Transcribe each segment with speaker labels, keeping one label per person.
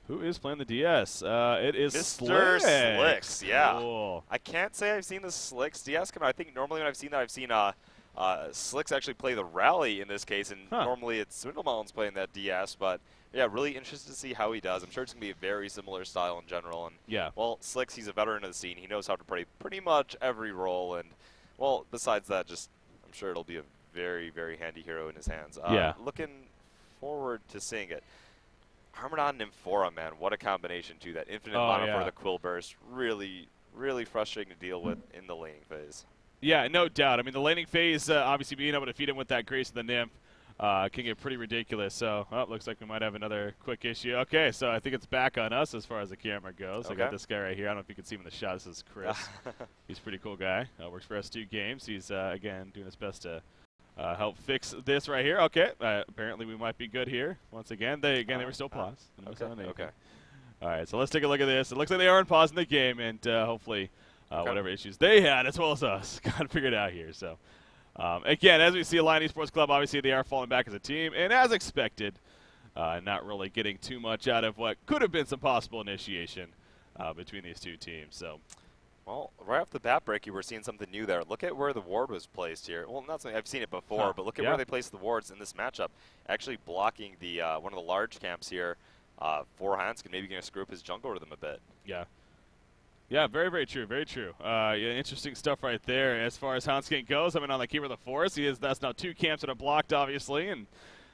Speaker 1: Who is playing the DS? It is
Speaker 2: Mr. Slicks, yeah.
Speaker 1: Cool.
Speaker 2: I can't say I've seen the Slicks DS come out. I think normally when I've seen that, I've seen Slicks actually play the Rally in this case, and normally it's Swindle Mountains playing that DS, but yeah, really interested to see how he does. I'm sure it's going to be a very similar style in general, and
Speaker 1: yeah.
Speaker 2: Well, Slicks, he's a veteran of the scene. He knows how to play pretty much every role, and, well, besides that, just I'm sure it'll be a very, very handy hero in his hands.
Speaker 1: Yeah.
Speaker 2: Looking forward to seeing it. Harmodon and Amphora, man, what a combination, too. That infinite mono for the Quill Burst. Really, really frustrating to deal with in the laning phase.
Speaker 1: Yeah, no doubt. I mean, the laning phase, obviously being able to feed him with that Grace of the Nymph can get pretty ridiculous. So, looks like we might have another quick issue. Okay, so I think it's back on us as far as the camera goes.
Speaker 2: Okay.
Speaker 1: I got this guy right here. I don't know if you can see him in the shot. This is Chris. He's a pretty cool guy. Works for S2 Games. He's, again, doing his best to help fix this right here. Okay, apparently we might be good here. Once again, they were still paused.
Speaker 2: Okay.
Speaker 1: All right, so let's take a look at this. It looks like they are pausing the game, and hopefully whatever issues they had, as well as us, got to figure it out here. So, again, as we see, Lion Esports Club, obviously they are falling back as a team, and as expected, not really getting too much out of what could have been some possible initiation between these two teams. So.
Speaker 2: Well, right off the bat, Breaky, we're seeing something new there. Look at where the ward was placed here. Well, not something I've seen it before, but look at where they placed the wards in this matchup. Actually blocking the one of the large camps here for Hanskin, maybe going to screw up his jungle rhythm a bit.
Speaker 1: Yeah. Yeah, very, very true. Very true. Yeah, interesting stuff right there. As far as Hanskin goes, I mean, on the Keeper of the Forest, that's now 2 camps that are blocked, obviously, and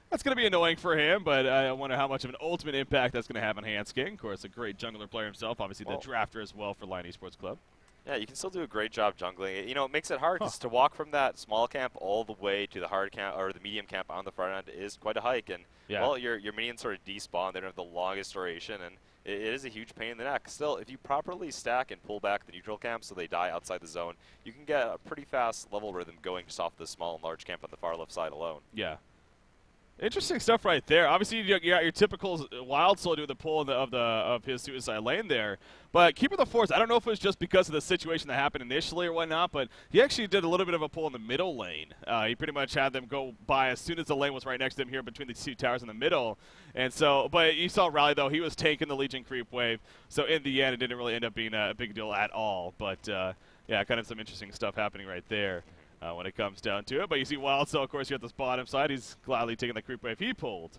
Speaker 1: that's going to be annoying for him, but I wonder how much of an ultimate impact that's going to have on Hanskin. Of course, a great jungler player himself, obviously the drafter as well for Lion Esports Club.
Speaker 2: Yeah, you can still do a great job jungling it. You know, it makes it hard because to walk from that small camp all the way to the hard camp or the medium camp on the front end is quite a hike. And well, your minions sort of despawn. They don't have the longest duration, and it is a huge pain in the neck. Still, if you properly stack and pull back the neutral camp so they die outside the zone, you can get a pretty fast level rhythm going just off the small and large camp on the far left side alone.
Speaker 1: Yeah. Interesting stuff right there. Obviously, you got your typical Wild Soul doing the pull of his suicide lane there. But Keeper of the Forest, I don't know if it was just because of the situation that happened initially or whatnot, but he actually did a little bit of a pull in the middle lane. He pretty much had them go by as soon as the lane was right next to him here between the 2 towers in the middle. And so, but you saw Rally, though, he was taking the Legion creep wave. So in the end, it didn't really end up being a big deal at all. But, yeah, kind of some interesting stuff happening right there. When it comes down to it. But you see Wild Soul, of course, here at this bottom side. He's gladly taking the creep wave he pulled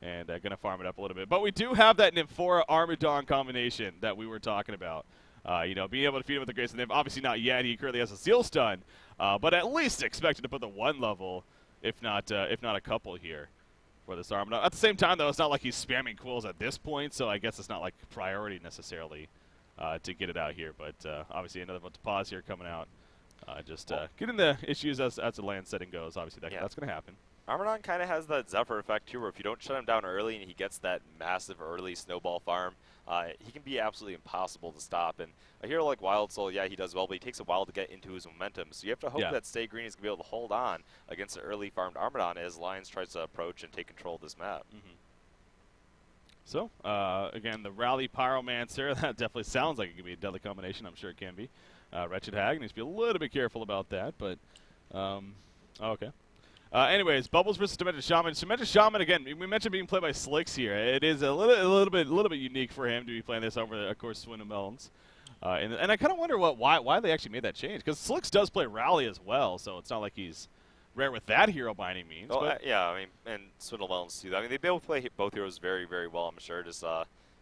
Speaker 1: and going to farm it up a little bit. But we do have that Nymphora Armadon combination that we were talking about. You know, being able to feed him with the Grace of the Nymph. Obviously not yet. He currently has a Seal Stun. But at least expected to put the 1 level, if not a couple here for this Armadon. At the same time, though, it's not like he's spamming quills at this point. So I guess it's not like priority necessarily to get it out here. But obviously another one to pause here coming out. Getting the issues as the land setting goes. Obviously, that's going to happen.
Speaker 2: Armadon kind of has that Zephyr effect, too, where if you don't shut him down early and he gets that massive early snowball farm, he can be absolutely impossible to stop. And a hero like Wild Soul, yeah, he does well, but he takes a while to get into his momentum. So you have to hope that Stay Green is going to be able to hold on against the early farmed Armadon as Lions tries to approach and take control of this map.
Speaker 1: So, again, the Rally Pyromancer, that definitely sounds like it could be a deadly combination. I'm sure it can be. Wretched Hag needs to be a little bit careful about that, but okay. Anyways, Bubbles versus Demented Shaman. Demented Shaman, again, we mentioned being played by Slicks here. It is a little bit unique for him to be playing this over, of course, Swindle Melons. And I kind of wonder why they actually made that change, because Slicks does play Rally as well, so it's not like he's rare with that hero by any means.
Speaker 2: Well, yeah, I mean, and Swindle Melons too. I mean, they both play both heroes very, very well. I'm sure. Just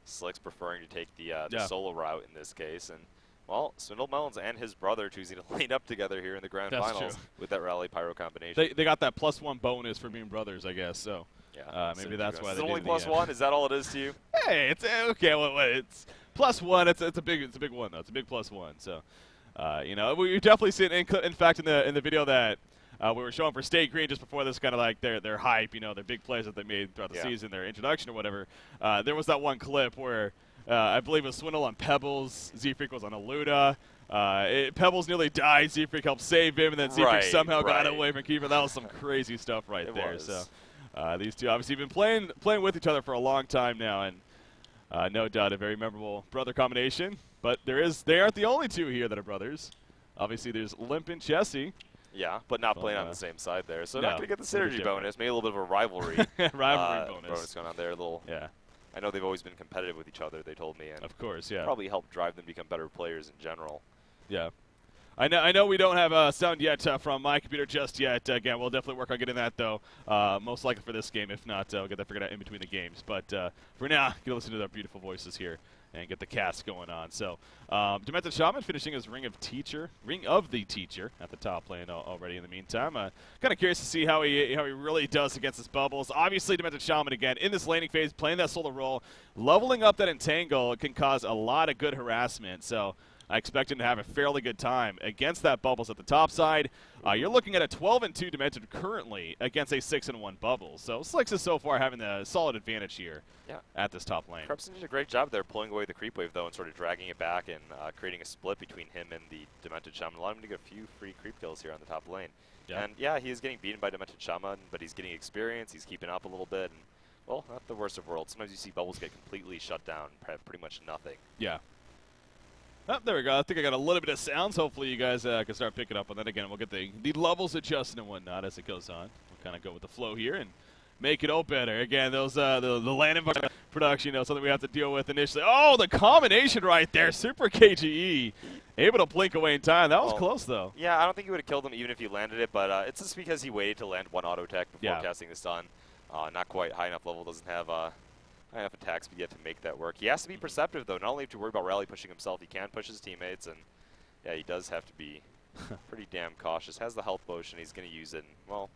Speaker 2: Slicks preferring to take the solo route in this case, and. Well, Swindle Melons and his brother choosing to lane up together here in the grand finals with that Rally Pyro combination.
Speaker 1: They got that +1 bonus for being brothers, I guess. So
Speaker 2: yeah,
Speaker 1: maybe that's why they did
Speaker 2: only +1. Is that all it is to you?
Speaker 1: Hey, it's okay. Well, it's +1. It's a big one though. It's a big +1. So you know, we definitely see it. In fact, in the video that we were showing for Stay Green just before this, kind of like their hype, you know, their big plays that they made throughout the season, their introduction or whatever. There was that one clip where. I believe it was Swindle on Pebbles, Z-Freak was on Aluda. Pebbles nearly died, Z-Freak helped save him, and then Z-Freak somehow got away from Keeper. That was some crazy stuff right there. So these two obviously been playing with each other for a long time now, and no doubt a very memorable brother combination. But they aren't the only two here that are brothers. Obviously there's Limp and Chessie.
Speaker 2: Yeah, but not playing on the same side there. So not going to get the synergy bonus. Maybe a little bit of a rivalry.
Speaker 1: Rivalry bonus
Speaker 2: going on there. A little I know they've always been competitive with each other, they told me. And
Speaker 1: of course, yeah.
Speaker 2: Probably helped drive them to become better players in general.
Speaker 1: Yeah. I know we don't have sound yet from my computer just yet. Again, we'll definitely work on getting that, though, most likely for this game. If not, we'll get that figured out in between the games. But for now, you can listen to their beautiful voices here and get the cast going on. So, Demented Shaman finishing his Ring of the Teacher at the top lane already in the meantime. Kind of curious to see how he really does against his bubbles. Obviously, Demented Shaman, again, in this laning phase, playing that solo role, leveling up that Entangle can cause a lot of good harassment. So, I expect him to have a fairly good time against that Bubbles at the top side. You're looking at a 12-2 Demented currently against a 6-1 Bubbles. So Slicks is so far having a solid advantage here at this top lane.
Speaker 2: Krebson did a great job there pulling away the creep wave, though, and sort of dragging it back and creating a split between him and the Demented Shaman, allowing him to get a few free creep kills here on the top lane. And, yeah, he is getting beaten by Demented Shaman, but he's getting experience. He's keeping up a little bit. And, well, not the worst of worlds. Sometimes you see Bubbles get completely shut down, pretty much nothing.
Speaker 1: Yeah. Oh, there we go. I think I got a little bit of sounds. Hopefully you guys can start picking up on that. Again, we'll get the levels adjusted and whatnot as it goes on. We'll kind of go with the flow here and make it all better. Again, those the land environment production, something we have to deal with initially. Oh, the combination right there. Super KGE. Able to blink away in time. That was close, though.
Speaker 2: Yeah, I don't think he would have killed him even if he landed it, but it's just because he waited to land one auto tech before casting the stun. Not quite high enough level. Doesn't have enough attack speed yet to make that work. He has to be perceptive, though. Not only have to worry about rally pushing himself, he can push his teammates, and yeah, he does have to be pretty damn cautious. Has the health potion, he's going to use it, and, well,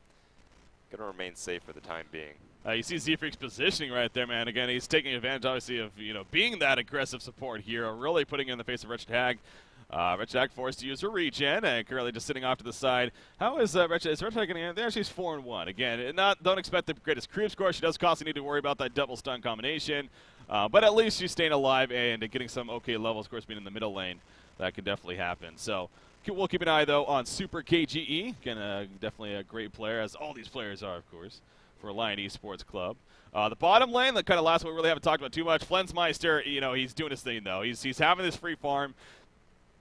Speaker 2: going to remain safe for the time being.
Speaker 1: You see Z-Freak's positioning right there, man. Again, he's taking advantage, obviously, of being that aggressive support here, really putting it in the face of Wretched Hag. Wretched Hag forced to use her regen, and currently just sitting off to the side. How is Wretched Hag getting in there? She's 4-1. Again, don't expect the greatest creep score. She does constantly need to worry about that double stun combination, but at least she's staying alive and getting some okay levels. Of course, being in the middle lane, that can definitely happen. So we'll keep an eye, though, on Super KGE. Again, definitely a great player, as all these players are, of course, for Lion Esports Club. The bottom lane, the kind of last one we really haven't talked about too much. Flensmeister, he's doing his thing, though. He's having this free farm.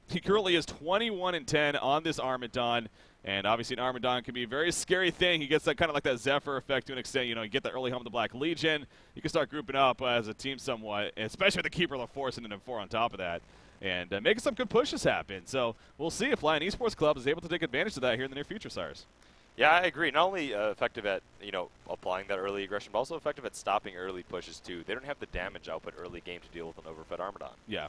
Speaker 1: He currently is 21-10 on this Armadon, and obviously an Armadon can be a very scary thing. He gets that kind of like that Zephyr effect to an extent. You get that early home of the Black Legion. You can start grouping up as a team somewhat, especially with the Keeper of the Force and an M4 on top of that, and making some good pushes happen. So we'll see if Lion Esports Club is able to take advantage of that here in the near future, Cyrus.
Speaker 2: Yeah, I agree. Not only effective at, applying that early aggression, but also effective at stopping early pushes, too. They don't have the damage output early game to deal with an overfed Armadon.
Speaker 1: Yeah.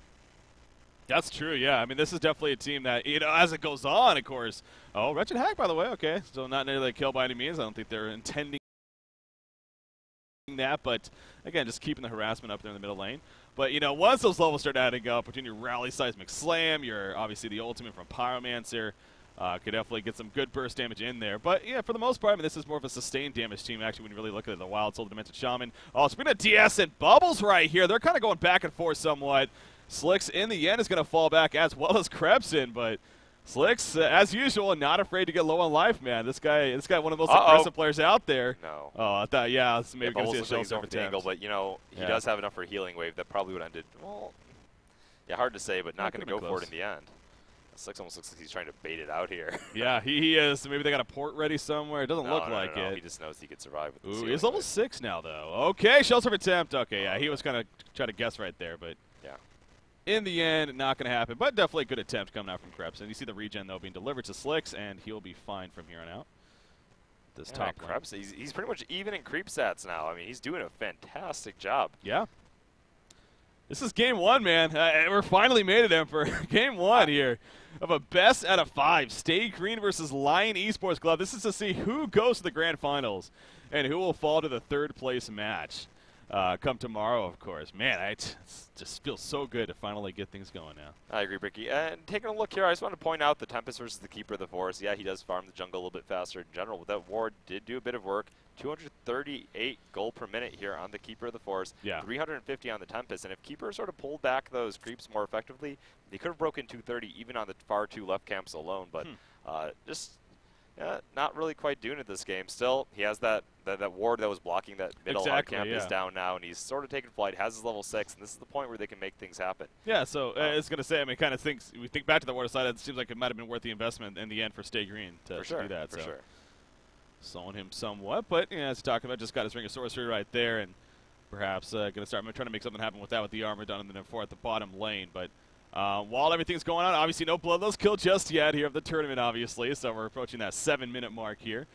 Speaker 1: That's true, yeah. I mean, this is definitely a team that, as it goes on, of course. Oh, Wretched Hag, by the way. Okay, so not nearly a kill by any means. I don't think they're intending that, but again, just keeping the harassment up there in the middle lane. But, once those levels start adding up, between your Rally Seismic Slam, your, obviously, the ultimate from Pyromancer, could definitely get some good burst damage in there. But, yeah, for the most part, I mean, this is more of a sustained damage team, actually, when you really look at it. The Wild Soul, the Demented Shaman. Oh, speaking of DS and Bubbles right here, they're kind of going back and forth somewhat. Slicks, in the end, is going to fall back as well as Krebson, but Slicks, as usual, not afraid to get low on life, man. This guy, one of the most aggressive players out there.
Speaker 2: No.
Speaker 1: Oh, I thought, yeah, maybe going to see a shell
Speaker 2: surf angle, but, he does have enough for a healing wave that probably would have ended, well, yeah, hard to say, but not going to go for it in the end. Slicks almost looks like he's trying to bait it out here.
Speaker 1: Yeah, he is. Maybe they got a port ready somewhere. It doesn't look like it.
Speaker 2: He just knows he could survive with
Speaker 1: this. Ooh, he's level 6 now, though. Okay, shell surf attempt. Okay, yeah, he was kind of trying to guess right there, but
Speaker 2: yeah.
Speaker 1: In the end, not going to happen, but definitely a good attempt coming out from Krebs. And you see the regen, though, being delivered to Slicks, and he'll be fine from here on out. This top
Speaker 2: Krebs, he's pretty much even in creep stats now. I mean, he's doing a fantastic job.
Speaker 1: Yeah. This is game 1, man. We're finally made it, Emperor. Game 1 here of a best out of 5. Stay Green versus Lion Esports Club. This is to see who goes to the grand finals and who will fall to the 3rd place match. Come tomorrow, of course. Man, it just feels so good to finally get things going now.
Speaker 2: I agree, Bricky. And taking a look here, I just want to point out the Tempest versus the Keeper of the Forest. Yeah, he does farm the jungle a little bit faster in general, but that ward did do a bit of work. 238 gold per minute here on the Keeper of the Forest.
Speaker 1: Yeah.
Speaker 2: 350 on the Tempest. And if Keeper sort of pulled back those creeps more effectively, they could have broken 230 even on the far 2 left camps alone. But just not really quite doing it this game. Still, he has that ward that was blocking that middle hard camp is down now, and he's sort of taking flight, has his level 6, and this is the point where they can make things happen.
Speaker 1: Yeah, so I was going to say, I mean, kind of we think back to the water side, it seems like it might have been worth the investment in the end for Stay Green to do that.
Speaker 2: For sure.
Speaker 1: Slowing him somewhat, but as you talked about, just got his Ring of Sorcery right there, and perhaps going to start trying to make something happen with that with the armor done and then four at the bottom lane. But while everything's going on, obviously no bloodless kill just yet here of the tournament, obviously. So we're approaching that 7-minute mark here.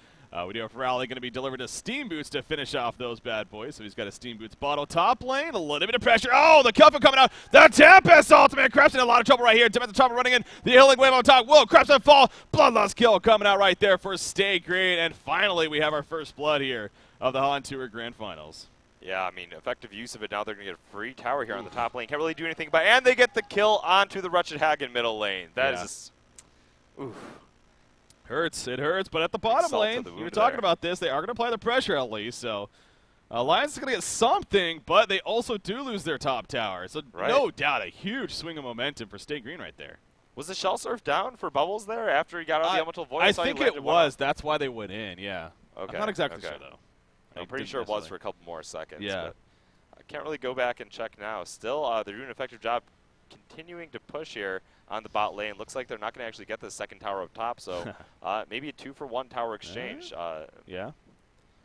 Speaker 1: We do have Rally going to be delivered to Steam Boots to finish off those bad boys. So he's got a Steam Boots bottle top lane, a little bit of pressure. Oh, the Cuffin coming out. The Tempest ultimate. Krebs in a lot of trouble right here. Tempest trouble running in. The healing wave on top. Will Krebs fall. Bloodlust kill coming out right there for Stay Green. And finally, we have our first blood here of the HoN Tour Grand Finals.
Speaker 2: Yeah, I mean, effective use of it. Now they're going to get a free tower here on the top lane. Can't really do anything about it. And they get the kill onto the Wretched Hag in middle lane. That is just, oof.
Speaker 1: Hurts, it hurts, but at the bottom lane, you were talking about this, they are going to apply the pressure at least, so Alliance is going to get something, but they also do lose their top tower, so no doubt a huge swing of momentum for Stay Green right there.
Speaker 2: Was the Shell Surf down for Bubbles there after he got out of the Elemental Void?
Speaker 1: I think it was, that's why they went in, yeah.
Speaker 2: Okay.
Speaker 1: I'm not exactly sure, though.
Speaker 2: I'm pretty sure it was for a couple more seconds,
Speaker 1: yeah.
Speaker 2: But I can't really go back and check now. Still, they're doing an effective job continuing to push here on the bot lane. Looks like they're not going to actually get the second tower up top, so maybe a 2-for-1 tower exchange.
Speaker 1: Yeah.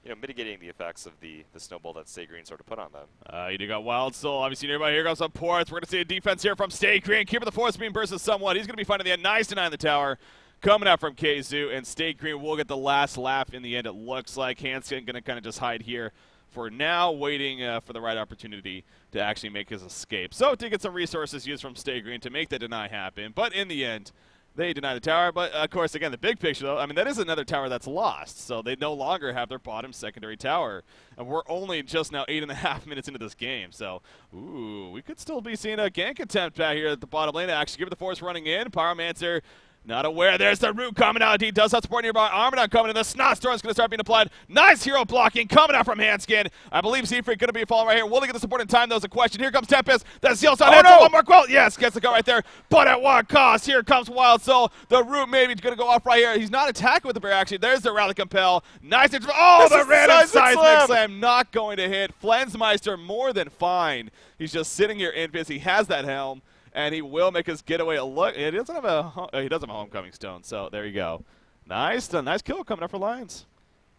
Speaker 2: You know, mitigating the effects of the snowball that Stay Green sort of put on them.
Speaker 1: You do got Wild Soul, obviously nearby. Here goes some ports. We're going to see a defense here from Stay Green. Keeper the force being bursts somewhat. He's going to be finding the end. Nice denying the tower. Coming out from Kazoo, and Stay Green will get the last laugh in the end, it looks like. Hanskin going to kind of just hide here for now, waiting for the right opportunity to actually make his escape. So to get some resources used from Stay Green to make the deny happen, but in the end, they deny the tower. But of course, again, the big picture, though, I mean, that is another tower that's lost, so they no longer have their bottom secondary tower, and we're only just now 8.5 minutes into this game. So, ooh, we could still be seeing a gank attempt out here at the bottom lane. Actually, give it the force running in. Pyromancer. Not aware. There's the root coming out. He does have support nearby. Armadon coming in. The Snot Storm is going to start being applied. Nice hero blocking coming out from Hanskin. I believe Zeefreak going to be falling right here. Will they get the support in time? That was a question. Here comes Tempest. The Zeal's on one more quilt. Yes, gets the go right there. But at what cost? Here comes Wild Soul. The root maybe going to go off right here. He's not attacking with the bear actually. There's the Rally Compel. Nice. Oh, the random Seismic Slam. Not going to hit. Flensmeister more than fine. He's just sitting here in because he has that helm. And he will make his getaway. Look, he doesn't have a homecoming stone. So there you go. Nice kill coming up for Lions.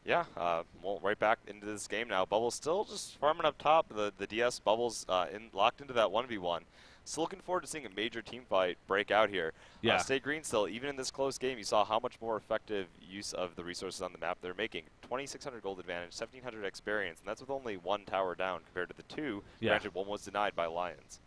Speaker 2: Yeah, well, right back into this game now. Bubbles still just farming up top. The DS Bubbles locked into that 1v1. Still looking forward to seeing a major team fight break out here.
Speaker 1: Yeah.
Speaker 2: Stay Green still, even in this close game, you saw how much more effective use of the resources on the map they're making. 2,600 gold advantage, 1,700 experience, and that's with only one tower down compared to the two. Yeah. Granted, one was denied by Lions.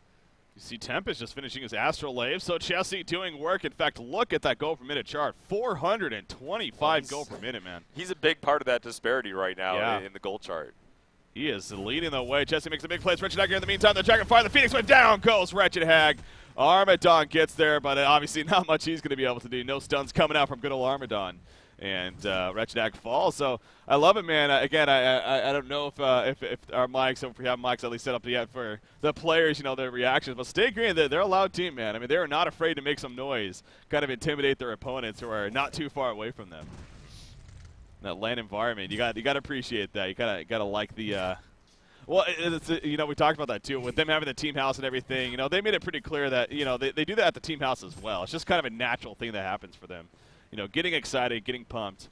Speaker 1: You see Tempest just finishing his Astrolabe, so Chessie doing work. In fact, look at that gold per minute chart. 425 gold per minute, man.
Speaker 2: He's a big part of that disparity right now in the gold chart.
Speaker 1: He is leading the way. Chessie makes a big play. Wretched Hag here in the meantime. The Dragonfire, the Phoenix went down. Goes Wretched Hag. Armadon gets there, but obviously not much he's going to be able to do. No stuns coming out from good old Armadon. And Wretched Hag falls. So I love it, man. Again, I don't know if our mics, if we have mics at least set up yet for the players, you know, their reactions. But Stay Green, they're a loud team, man. I mean, they're not afraid to make some noise, kind of intimidate their opponents who are not too far away from them. That land environment, you got to appreciate that. You gotta like the. Well, you know, we talked about that too with them having the team house and everything. You know, they made it pretty clear that they do that at the team house as well. It's just kind of a natural thing that happens for them. You know, getting excited, getting pumped,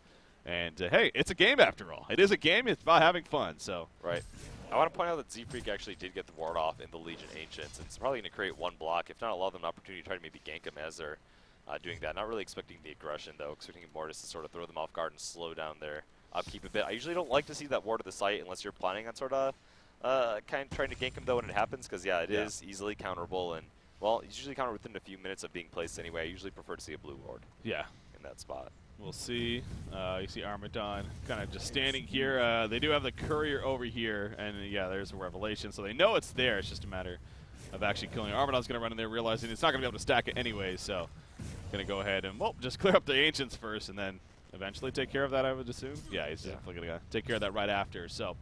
Speaker 1: and hey, it's a game after all. It is a game. It's about having fun. So
Speaker 2: right. I want to point out that Zeefreak actually did get the ward off in the Legion Ancients, and it's probably going to create one block, if not allow them an opportunity to try to maybe gank them as they're doing that. Not really expecting the aggression though, expecting Mortis to sort of throw them off guard and slow down their upkeep a bit. I usually don't like to see that ward at the site unless you're planning on sort of kind of trying to gank them though when it happens, because it is easily counterable, and well, it's usually countered within a few minutes of being placed anyway. I usually prefer to see a blue ward. Yeah. That spot.
Speaker 1: We'll see. You see Armadon kind of just standing here. They do have the courier over here, and yeah, there's a revelation, so they know it's there. It's just a matter of actually killing it. Armadon's going to run in there, realizing it's not going to be able to stack it anyway, so going to go ahead and just clear up the Ancients first, and then eventually take care of that, I would assume. Yeah, he's definitely going to take care of that right after. So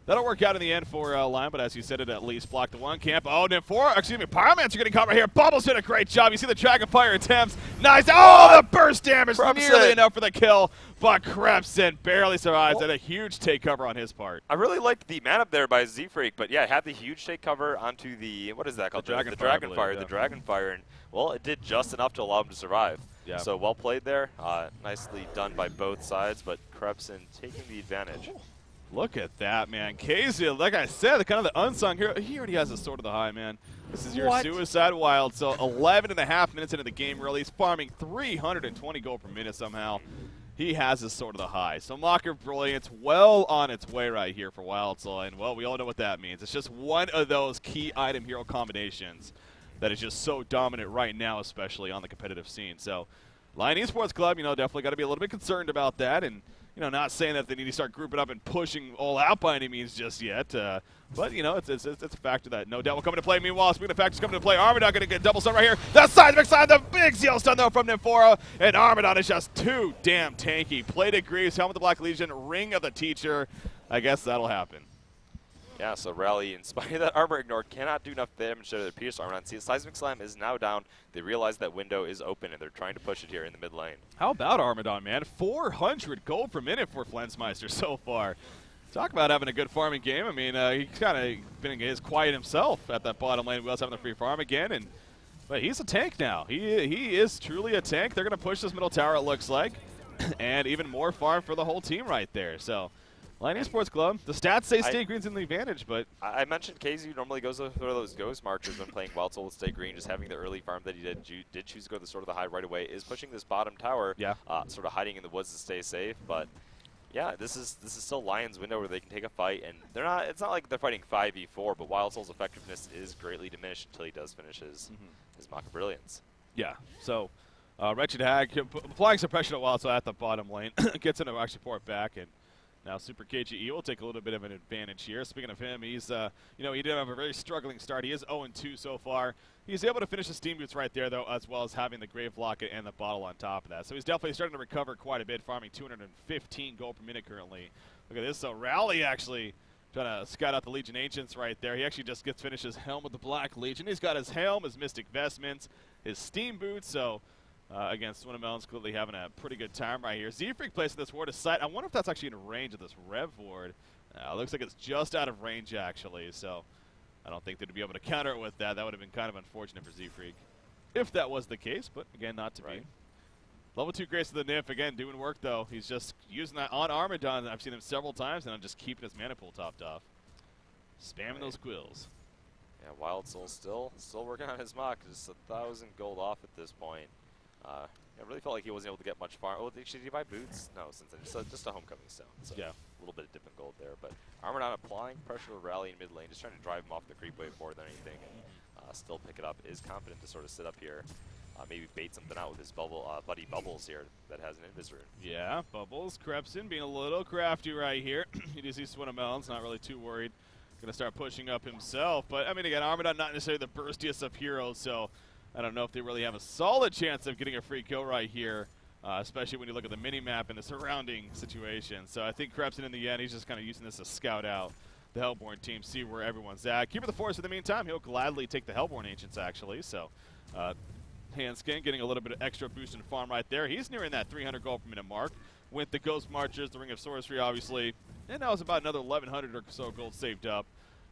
Speaker 1: that'll work out in the end for Lion, but as you said, it at least blocked the one camp. Oh, and then Pyromancer getting caught right here. Bubbles did a great job. You see the Dragonfire attempts. Nice. Oh, the burst damage. Nearly enough for the kill, but Krepson barely survives. And a huge take cover on his part.
Speaker 2: I really liked the man up there by Zeefreak, but yeah, it had the huge take cover onto the, what is that called? The Dragonfire. And, well, it did just enough to allow him to survive. Yeah. So well played there. Nicely done by both sides, but Krepson taking the advantage.
Speaker 1: Look at that, man. Casey, like I said, kind of the unsung hero. He already has a sword of the high, man. This is your suicide wild. So 11.5 minutes into the game, really. He's farming 320 gold per minute somehow. He has his sword of the high. So Mocker Brilliance well on its way right here for Wild Soul. And, well, we all know what that means. It's just one of those key item hero combinations that is just so dominant right now, especially on the competitive scene. So Lion Esports Club, you know, definitely got to be a little bit concerned about that. And, you know, not saying that they need to start grouping up and pushing all out by any means just yet. But, you know, it's a factor that no doubt will come into play. Meanwhile, speaking of factors coming into play, Armadon going to get double stun right here. The seismic side, the big seal stun, though, from Nymphora. And Armadon is just too damn tanky. Plated Greaves, Helm of the Black Legion, Ring of the Teacher. I guess that'll happen.
Speaker 2: Yeah, so Rally, in spite of that armor ignored, cannot do enough damage to their Pierce Armadon. See, the Seismic Slam is now down. They realize that window is open, and they're trying to push it here in the mid lane. How
Speaker 1: about Armadon, man? 400 gold per minute for Flensmeister so far. Talk about having a good farming game. I mean, he's kind of been quiet himself at that bottom lane. We also having the free farm again, but he's a tank now. He is truly a tank. They're going to push this middle tower, it looks like, and even more farm for the whole team right there. So Lion Esports Club, the stats say Stay Green's in the advantage, but
Speaker 2: I mentioned KZ normally goes for those ghost marches when playing Wild Soul with Stay Green. Just having the early farm that he did choose to go to the Sword of the High right away is pushing this bottom tower, sort of hiding in the woods to stay safe. But yeah, this is still Lion's window where they can take a fight, and they're not. It's not like they're fighting 5v4, but Wild Soul's effectiveness is greatly diminished until he does finish his Mock of Brilliance.
Speaker 1: Yeah. So Wretched Hag applying suppression at Wild Soul at the bottom lane gets him to actually pour it back, and now Super KGE will take a little bit of an advantage here. Speaking of him, he's, you know, he did have a very struggling start. He is 0-2 so far. He's able to finish his Steam Boots right there, though, as well as having the Grave Locket and the bottle on top of that. So he's definitely starting to recover quite a bit, farming 215 gold per minute currently. Look at this. So Rally actually trying to scout out the Legion Ancients right there. He actually just gets his Helm with the Black Legion. He's got his Helm, his Mystic Vestments, his Steam Boots, so again, Swinamelon's clearly having a pretty good time right here. Z-Freak placing this ward aside. I wonder if that's actually in range of this Rev ward. Looks like it's just out of range, actually, so I don't think they'd be able to counter it with that. That would have been kind of unfortunate for Z-Freak if that was the case, but again, not to be. Level 2 Grace of the Nymph, again, doing work, though. He's just using that on Armadon. I've seen him several times, and I'm just keeping his mana pool topped off. Spamming those quills.
Speaker 2: Yeah, Wild Soul still working on his mock. Just 1,000 gold off at this point. I really felt like he wasn't able to get much farm. Oh, did he buy boots? No, since then. Just a homecoming stone. So yeah, a little bit of dip in gold there. But Armadon applying pressure to Rally in mid lane, just trying to drive him off the creep wave more than anything. And still pick it up. Is confident to sort of sit up here. Maybe bait something out with his buddy Bubbles here that has an Invis rune.
Speaker 1: Yeah, Bubbles creeps in, being a little crafty right here. You do see Swinamelon's not really too worried. Going to start pushing up himself. But, I mean, again, Armadon not necessarily the burstiest of heroes, so I don't know if they really have a solid chance of getting a free kill right here, especially when you look at the mini-map and the surrounding situation. So I think Krebson in the end, he's just kind of using this to scout out the Hellborn team, see where everyone's at. Keeper the Force in the meantime, he'll gladly take the Hellborn Ancients, actually. So Handskin getting a little bit of extra boost in farm right there. He's nearing that 300 gold per minute mark with the Ghost Marchers, the Ring of Sorcery, obviously. And that was about another 1,100 or so gold saved up.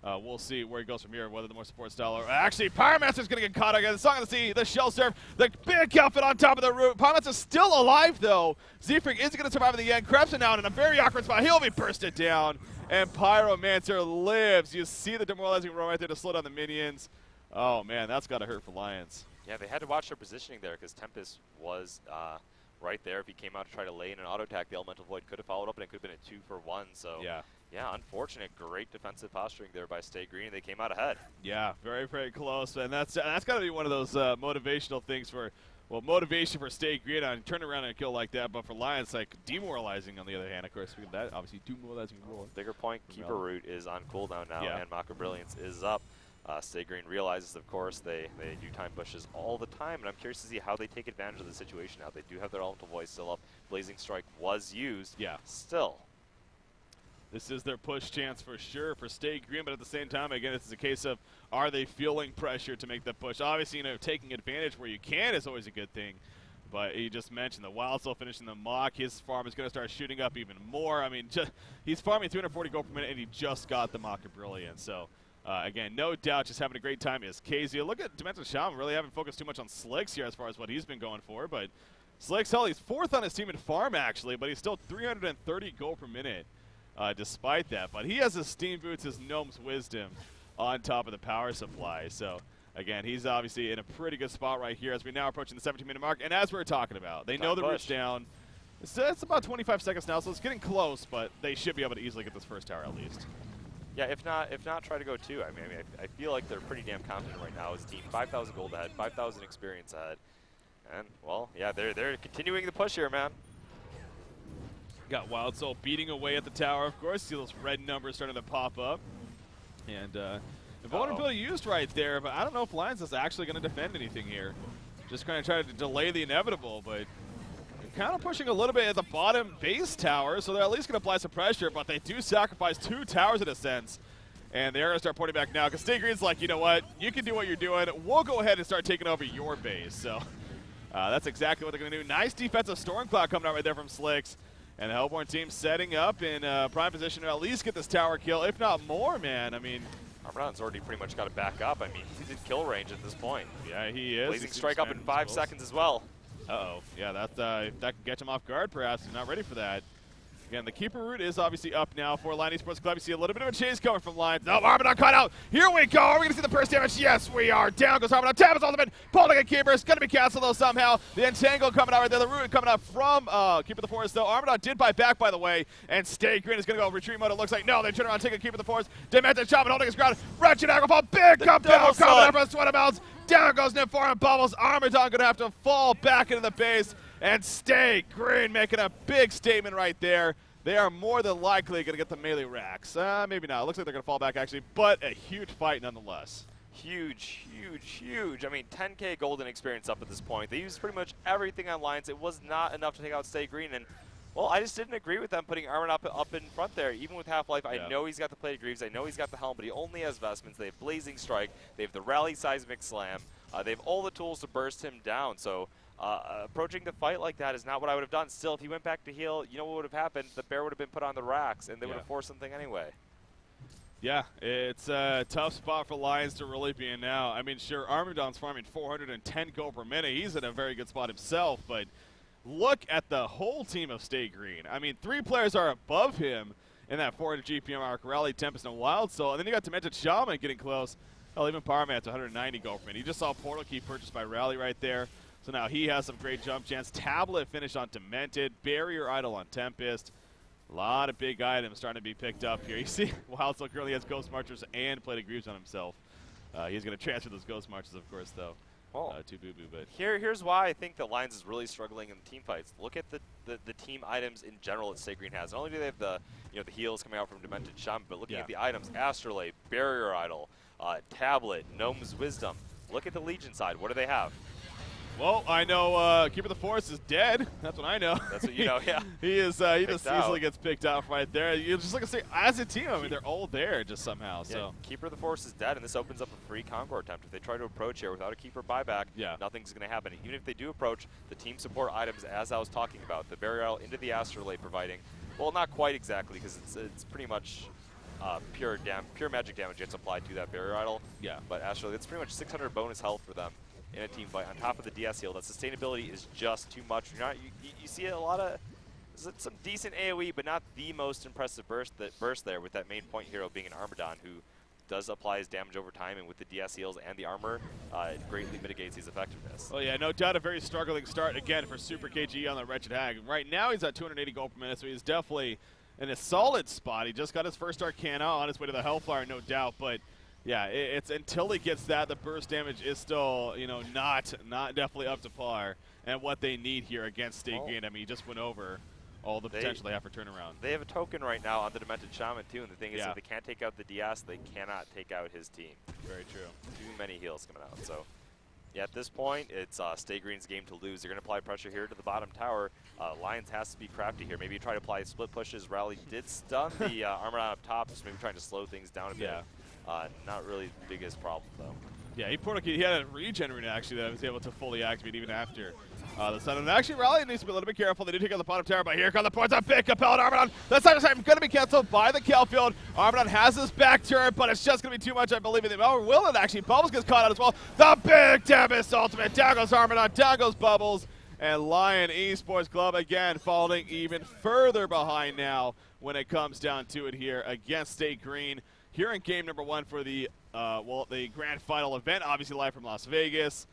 Speaker 1: We'll see where he goes from here, whether the more support style or actually Pyromancer's going to get caught again. The Song of the Sea, the Shell Surf, the big outfit on top of the roof. Pyromancer's still alive, though. Z-Freak isn't going to survive in the end. Krebson now in a very awkward spot. He'll be bursted down. And Pyromancer lives. You see the demoralizing roll right there to slow down the minions. Oh, man, that's got to hurt for Lions.
Speaker 2: Yeah, they had to watch their positioning there because Tempest was right there. If he came out to try to lay in an auto attack, the Elemental Void could have followed up, and it could have been a 2-for-1. So yeah, unfortunate. Great defensive posturing there by Stay Green. They came out ahead.
Speaker 1: Yeah, very, very close. And that's got to be one of those motivational things for, well, motivation for Stay Green on turn around and a kill like that. But for Lions, like, demoralizing on the other hand. Of course, speaking of that, obviously demoralizing role.
Speaker 2: Bigger point, Keeper Root is on cooldown now, and Mock of Brilliance is up. Stay Green realizes, of course, they do time bushes all the time, and I'm curious to see how they take advantage of the situation now. They do have their Elemental Voice still up. Blazing Strike was used.
Speaker 1: Yeah.
Speaker 2: Still.
Speaker 1: This is their push chance for sure for Stay Green, but at the same time, again, this is a case of are they feeling pressure to make the push? Obviously, you know, taking advantage where you can is always a good thing. But you just mentioned the Wild Soul finishing the mock. His farm is going to start shooting up even more. I mean, he's farming 340 gold per minute, and he just got the Mock of Brilliance. So, again, no doubt just having a great time is KZ. Look at Demented Shaman. Really haven't focused too much on Slicks here as far as what he's been going for. But Slicks, hell, he's 4th on his team in farm, actually, but he's still 330 gold per minute. despite that. But he has his Steam Boots, his Gnome's Wisdom on top of the power supply. So, again, he's obviously in a pretty good spot right here as we now approaching the 17-minute mark. And as we were talking about, they know the route's down. It's about 25 seconds now, so it's getting close, but they should be able to easily get this first tower at least.
Speaker 2: Yeah, if not, try to go 2. I mean, I feel like they're pretty damn confident right now as a team. 5,000 gold ahead, 5,000 experience ahead. And, well, yeah, they're continuing the push here, man.
Speaker 1: Got Wild Soul beating away at the tower, of course. See those red numbers starting to pop up. And the vulnerability used right there, but I don't know if Lions is actually going to defend anything here. Just kind of try to delay the inevitable, but kind of pushing a little bit at the bottom base tower, so they're at least going to apply some pressure, but they do sacrifice 2 towers in a sense. And they're going to start pointing back now, because Stay Green's like, you know what, you can do what you're doing. We'll go ahead and start taking over your base. So that's exactly what they're going to do. Nice defensive Stormcloud coming out right there from Slicks. And the Hellborn team setting up in prime position to at least get this tower kill, if not more, man. I mean,
Speaker 2: Armadon's already pretty much got to back up. I mean, he's in kill range at this point.
Speaker 1: Yeah, he is.
Speaker 2: Blazing Strike up in 5 seconds as well.
Speaker 1: Uh-oh. Yeah, that can catch him off guard, perhaps. He's not ready for that. Again, the keeper route is obviously up now for Lion Esports Club. You see a little bit of a chase coming from Lions. No, Armadon caught out. Here we go. Are we going to see the burst damage? Yes, we are. Down goes Armadon. Tab is ultimate. Pulling a keeper. It's going to be canceled, though, somehow. The Entangle coming out right there. The root coming out from Keeper of the Forest, though. Armadon did buy back, by the way. And Stay Green is going to go retreat mode. It looks like, no, they turn around, take a Keeper of the Forest. Demented Shaman holding his ground. Wretched Agrafall. Big come down. Coming out from Sweat Amounts. Down goes Nymphoria and Bubbles. Armadon going to have to fall back into the base. And Stay Green making a big statement right there. They are more than likely going to get the melee racks. Maybe not. It looks like they're going to fall back, actually, but a huge fight nonetheless.
Speaker 2: Huge, huge, huge. I mean, 10K golden experience up at this point. They used pretty much everything on Lions. It was not enough to take out Stay Green, and, well, I just didn't agree with them putting Armin up in front there. Even with Half-Life, I know he's got the Plate of Greaves. I know he's got the Helm, but he only has Vestments. They have Blazing Strike. They have the Rally Seismic Slam. They have all the tools to burst him down, so approaching the fight like that is not what I would have done. Still, if he went back to heal, you know what would have happened? The bear would have been put on the racks, and they would have forced something anyway.
Speaker 1: Yeah, it's a tough spot for Lions to really be in now. I mean, sure, Armadon's farming 410 gold per minute. He's in a very good spot himself, but look at the whole team of Stay Green. I mean, 3 players are above him in that 400 GPM arc. Rally, Tempest, and Wild Soul. And then you got Demented Shaman getting close. Hell, even Power Man's 190 gold per minute. You just saw Portal Key purchased by Rally right there. So now he has some great jump chance. Tablet finish on Demented. Barrier Idol on Tempest. A lot of big items starting to be picked up here. You see, Wild Soul currently has Ghost Marchers and Plate of Greaves on himself. He's going to transfer those Ghost Marchers, of course, though, to Boo Boo. But
Speaker 2: here's why I think that Lions is really struggling in team fights. Look at the team items in general that Stay Green has. Not only do they have the the heals coming out from Demented Shaman, but looking at the items, Astrolabe, Barrier Idol, Tablet, Gnome's Wisdom. Look at the Legion side. What do they have?
Speaker 1: Well, I know Keeper of the Forest is dead. That's what I know.
Speaker 2: That's what you know, yeah.
Speaker 1: He is. He just easily gets picked off right there. You just like to say, as a team, I mean, they're all there just somehow.
Speaker 2: Yeah,
Speaker 1: so
Speaker 2: Keeper of the Forest is dead, and this opens up a free Conqueror attempt. If they try to approach here without a Keeper buyback, nothing's going to happen. Even if they do approach, the team support items, as I was talking about, the Burial into the Astrolabe providing, well, not quite exactly, because it's pretty much pure magic damage gets applied to that Barrier Idol.
Speaker 1: Yeah.
Speaker 2: But Astrolabe, it's pretty much 600 bonus health for them in a team fight. On top of the DS heal, that sustainability is just too much. You see a lot of some decent AoE, but not the most impressive burst there, with that main point hero being an Armadon, who does apply his damage over time, and with the DS heals and the armor, it greatly mitigates his effectiveness.
Speaker 1: Oh yeah, no doubt a very struggling start again for Super KG on the Wretched Hag. Right now he's at 280 gold per minute, so he's definitely in a solid spot. He just got his first Arcana on his way to the Hellfire, no doubt, but yeah, it's until he gets that, the burst damage is still, not definitely up to par. And what they need here against Stay Green, I mean, he just went over all the potential they have for turnaround.
Speaker 2: They have a token right now on the Demented Shaman, too, and the thing is, if they can't take out the DS, they cannot take out his team.
Speaker 1: Very true.
Speaker 2: Too many heals coming out, so yeah, at this point, it's Stay Green's game to lose. They're going to apply pressure here to the bottom tower. Lions has to be crafty here. Maybe try to apply split pushes. Rally did stun the Armor up top, just maybe trying to slow things down a bit. Not really the biggest problem, though.
Speaker 1: Yeah, he had a regen rune, actually, that was able to fully activate even after the stun. And actually, Rally needs to be a little bit careful. They do take out the bottom tower, but here come the points on big Capella and Armadon. That side going to be canceled by the Kelfield. Armadon has his back turret, but it's just going to be too much, I believe. Oh, will it actually? Bubbles gets caught out as well. The big Tempest ultimate. Down goes Armadon, down goes Bubbles. And Lion Esports Club, again, falling even further behind now when it comes down to it here against State Green. Here in game number 1 for the, the grand final event, obviously live from Las Vegas.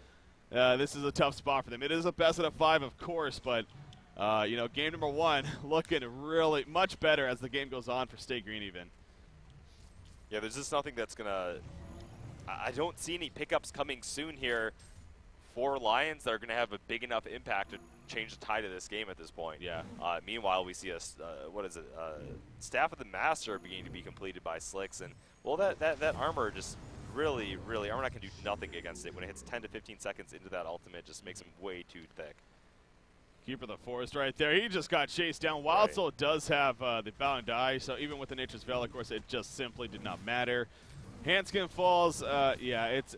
Speaker 1: This is a tough spot for them. It is a best out of 5, of course, but, you know, game number 1 looking really much better as the game goes on for State Green even.
Speaker 2: Yeah, there's just nothing that's going to – I don't see any pickups coming soon here for Lions that are going to have a big enough impact to change the tide of this game at this point.
Speaker 1: Yeah.
Speaker 2: Meanwhile, we see a Staff of the Master beginning to be completed by Slicks, and well, that armor just really Armor Knight can do nothing against it when it hits 10 to 15 seconds into that ultimate. It just makes him way too thick.
Speaker 1: Keeper of the Forest right there. He just got chased down. Wild Soul does have the Bow and Die, so even with the Nature's Veil, of course, it just simply did not matter. Handskin Falls, yeah, it's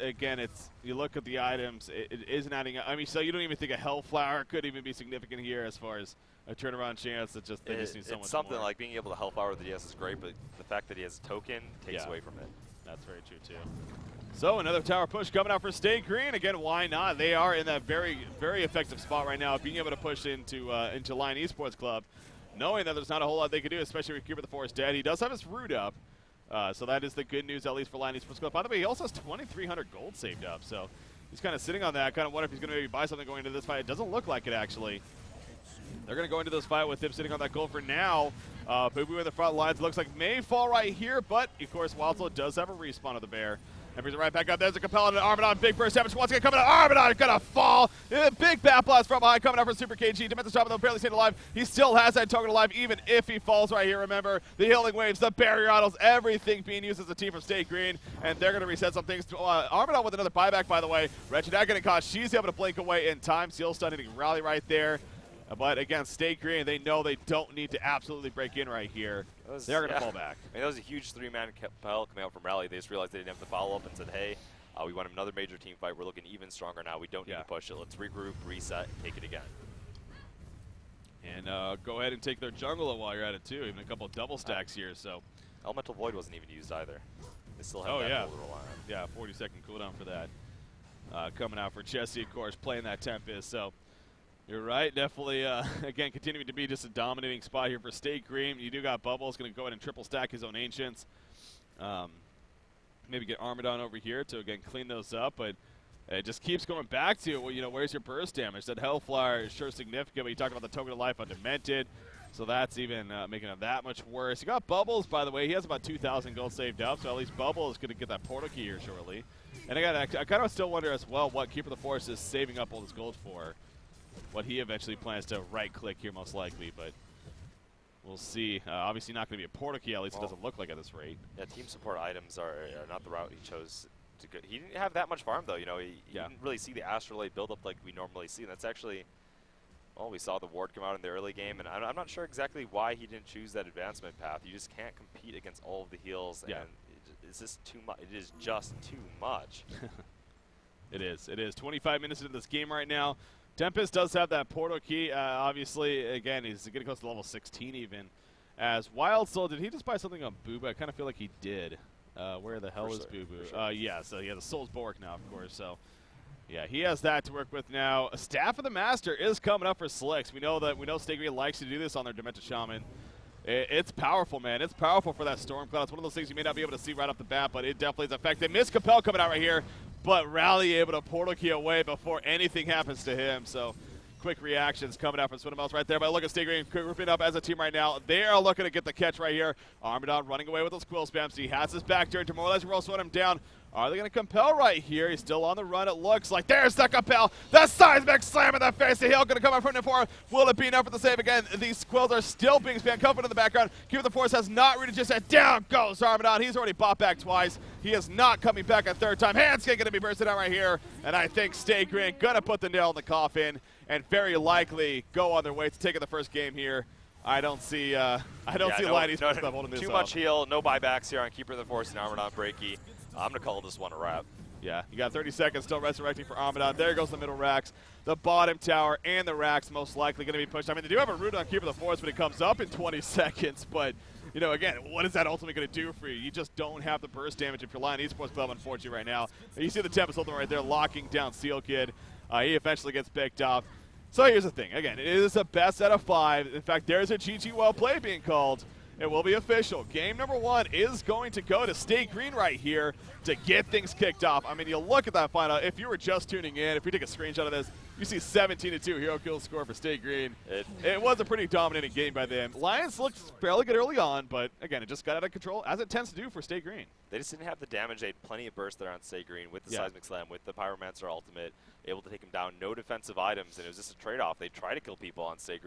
Speaker 1: you look at the items, it isn't adding up. I mean, so you don't even think a Hellflower could even be significant here as far as a turnaround chance. They just need so much more.
Speaker 2: It's something like being able to Hellflower with the DS is great, but the fact that he has a token takes away from it.
Speaker 1: That's very true, too. So another tower push coming out for State Green. Again, why not? They are in that very effective spot right now, being able to push into Lion Esports Club, knowing that there's not a whole lot they can do, especially with Keeper of the Forest dead. He does have his root up. So that is the good news, at least for Lion Esports Club. By the way, he also has 2,300 gold saved up, so he's kind of sitting on that. Kind of wonder if he's going to maybe buy something going into this fight. It doesn't look like it, actually. They're going to go into this fight with him sitting on that gold for now. Boo-Boo in the front lines. Looks like may fall right here, but, of course, Wild Soul does have a respawn of the bear. And brings it right back up. There's a Capella and an Armadon. Big burst damage once again coming out. Armadon gonna fall. Big bat blast from behind coming out for Super KG. Dementor's top, though, barely staying alive. He still has that token alive, even if he falls right here. Remember, the healing waves, the barrier idols, everything being used as a team from State Green. And they're gonna reset some things. Armadon with another buyback, by the way. Wretched not getting caught. She's able to blink away in time. Seal stun hitting rally right there. But again, State Green, they know they don't need to absolutely break in right here. They're going to fall back.
Speaker 2: I mean, that was a huge 3-man Capel coming out from Rally. They just realized they didn't have to follow up and said, hey, we want another major team fight. We're looking even stronger now. We don't need to push it. Let's regroup, reset, and take it again.
Speaker 1: And go ahead and take their jungle while you're at it, too. Even a couple of double stacks here. So
Speaker 2: Elemental Void wasn't even used either. They still have that little line.
Speaker 1: Yeah, 40-second cooldown for that. Coming out for Chessie, of course, playing that Tempest. So you're right, definitely, again, continuing to be just a dominating spot here for State Green. You do got Bubbles, going to go ahead and triple stack his own Ancients. Maybe get Armadon over here to, again, clean those up, but it just keeps going back to, well, you know, where's your burst damage? That Hellflower is sure significant, but you talked about the Token of Life on Demented, so that's even making it that much worse. You got Bubbles, by the way. He has about 2,000 gold saved up, so at least Bubbles is going to get that portal key here shortly. And I kind of still wonder as well what Keeper of the Forest is saving up all this gold for. What he eventually plans to right-click here, most likely, but we'll see. Obviously not going to be a portal key, at least it doesn't look like at this rate.
Speaker 2: Yeah, team support items are not the route he chose to go. He didn't have that much farm, though. You know, he didn't really see the Astrolabe build up like we normally see. And that's actually, well, we saw the ward come out in the early game, and I'm not sure exactly why he didn't choose that advancement path. You just can't compete against all of the heals, and it's just too much. It is just too much.
Speaker 1: It is. It is. 25 minutes into this game right now. Tempest does have that portal key. Obviously, again, he's getting close to level 16 even. As Wild Soul, did he just buy something on Booba? I kind of feel like he did. Where the hell is Boo-Boo? Yeah, so he has a Soul's Bulwark now, of course. So, yeah, he has that to work with now. A Staff of the Master is coming up for Slicks. We know State Green likes to do this on their Demented Shaman. It's powerful, man. It's powerful for that Storm Cloud. It's one of those things you may not be able to see right off the bat, but it definitely is effective. Miss Capel coming out right here, but Rally able to portal key away before anything happens to him. So quick reactions coming out from Swindelmouse right there. But look at State Green grouping up as a team right now. They are looking to get the catch right here. Armadon running away with those quill spams. He has his back turn. Demoralizer will swing him down. Are they going to compel right here? He's still on the run, it looks like. There's the compel. The seismic slam in the face. The heal going to come out from the four. Will it be enough for the save again? These quills are still being spammed. Comfort in the background. Keeper of the Force has not really just said, down goes Armadon. He's already bought back twice. He is not coming back a third time. Handskin going to be bursting out right here. And I think State Green going to put the nail in the coffin and very likely go on their way to taking the first game here. I don't see Lion Esports Club holding this
Speaker 2: Too much heal. No buybacks here on Keeper of the Force and Armadon breaky. I'm going to call this one a wrap.
Speaker 1: Yeah, you got 30 seconds still resurrecting for Armadon. There goes the middle racks. The bottom tower and the racks most likely going to be pushed. I mean, they do have a root on Keeper of the Forest when it comes up in 20 seconds, but, you know, again, what is that ultimately going to do for you? You just don't have the burst damage if you're Lion Esports Club, unfortunately, right now. You see the Tempest ultimate right there locking down Seal Kid. He eventually gets picked off. So here's the thing. Again, it is a best out of 5. In fact, there's a GG well play being called. It will be official. Game number 1 is going to go to Stay Green right here to get things kicked off. I mean, you look at that final. If you were just tuning in, if you take a screenshot of this, you see 17-2 hero kill score for Stay Green. It was a pretty dominating game by them. Lions looked fairly good early on, but again, it just got out of control, as it tends to do for Stay Green.
Speaker 2: They just didn't have the damage. They had plenty of burst there on Stay Green with the Seismic Slam, with the Pyromancer ultimate, able to take him down. No defensive items, and it was just a trade-off. They try to kill people on Stay Green.